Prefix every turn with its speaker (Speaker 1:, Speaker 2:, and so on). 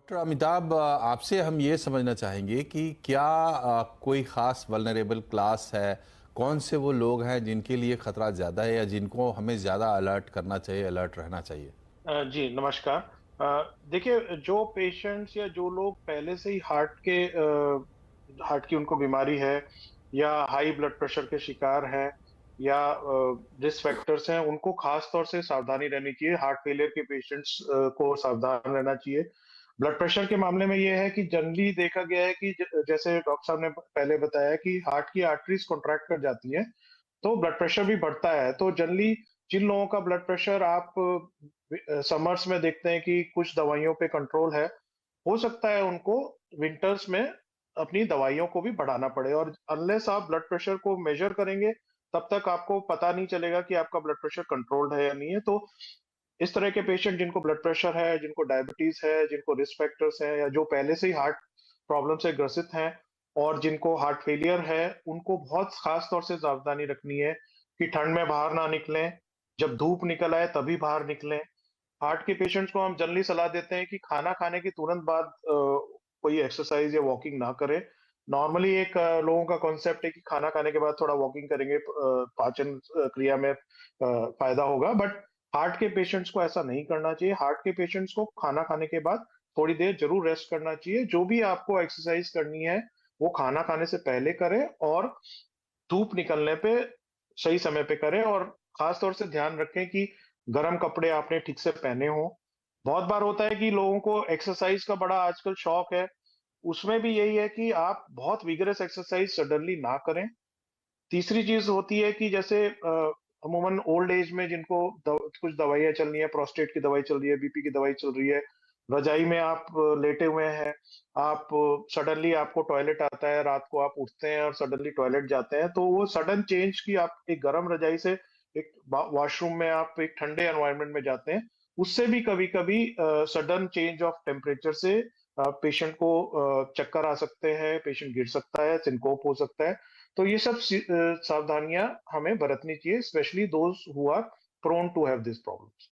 Speaker 1: Doctor Amitabh, आपसे हम ये समझना चाहेंगे कि क्या कोई ख़ास वल्नरेबल क्लास है? कौन से वो लोग हैं जिनके लिए ख़तरा ज़्यादा है या जिनको हमें ज़्यादा अलर्ट करना चाहिए, अलर्ट रहना चाहिए?
Speaker 2: जी नमस्कार। देखिए, जो पेशेंट्स या जो लोग पहले से ही हार्ट की उनको बीमारी है या हाई ब्लड प्रेशर के शिकार हैं या रिस्क फैक्टर्स हैं, उनको खास तौर से सावधानी रहनी चाहिए। हार्ट फेलियर के पेशेंट्स को सावधान रहना चाहिए। ब्लड प्रेशर के मामले में ये है कि जनरली देखा गया है कि जैसे डॉक्टर साहब ने पहले बताया कि हार्ट की आर्टरीज कॉन्ट्रैक्ट कर जाती हैं, तो ब्लड प्रेशर भी बढ़ता है। तो जनरली जिन लोगों का ब्लड प्रेशर आप समर्स में देखते हैं कि कुछ दवाइयों पे कंट्रोल है, हो सकता है उनको विंटर्स में अपनी दवाइयों को भी बढ़ाना पड़े। और अनलेस आप ब्लड प्रेशर को मेजर करेंगे, तब तक आपको पता नहीं चलेगा कि आपका ब्लड प्रेशर कंट्रोल्ड है या नहीं है। तो इस तरह के पेशेंट जिनको ब्लड प्रेशर है, जिनको डायबिटीज है, जिनको रिस्क फैक्टर्स हैं या जो पहले से ही हार्ट प्रॉब्लम से ग्रसित हैं और जिनको हार्ट फेलियर है, उनको बहुत खास तौर से सावधानी रखनी है कि ठंड में बाहर ना निकलें, जब धूप निकल आए तभी बाहर निकलें। हार्ट के पेशेंट्स को हम जनरली सलाह देते हैं कि खाना खाने के तुरंत बाद कोई एक्सरसाइज या वॉकिंग ना करें। नॉर्मली एक लोगों का कॉन्सेप्ट है कि खाना खाने के बाद थोड़ा वॉकिंग करेंगे, पाचन क्रिया में फायदा होगा। बट हार्ट के पेशेंट्स को ऐसा नहीं करना चाहिए। हार्ट के पेशेंट्स को खाना खाने के बाद थोड़ी देर जरूर रेस्ट करना चाहिए। जो भी आपको एक्सरसाइज करनी है, वो खाना खाने से पहले करें और धूप निकलने पे सही समय पे करें। और खास तौर से ध्यान रखें कि गर्म कपड़े आपने ठीक से पहने हों। बहुत बार होता है कि लोगों को एक्सरसाइज का बड़ा आजकल शौक है, उसमें भी यही है कि आप बहुत विगरस एक्सरसाइज सडनली ना करें। तीसरी चीज होती है कि जैसे अमूमन ओल्ड एज में जिनको कुछ दवाइयाँ चल रही हैं, प्रोस्टेट की दवाई चल रही है, बीपी की दवाई चल रही है, रजाई में आप लेटे हुए हैं, आप सडनली आपको टॉयलेट आता है, रात को आप उठते हैं और सडनली टॉयलेट जाते हैं, तो वो सडन चेंज की आप एक गर्म रजाई से एक वॉशरूम में आप एक ठंडे एनवायरनमेंट में जाते हैं, उससे भी कभी-कभी सडन चेंज ऑफ टेम्परेचर से पेशेंट को चक्कर आ सकते हैं, पेशेंट गिर सकता है, सिनकोप हो सकता है। तो ये सब सावधानियां हमें बरतनी चाहिए, specially those who are prone to have this problems.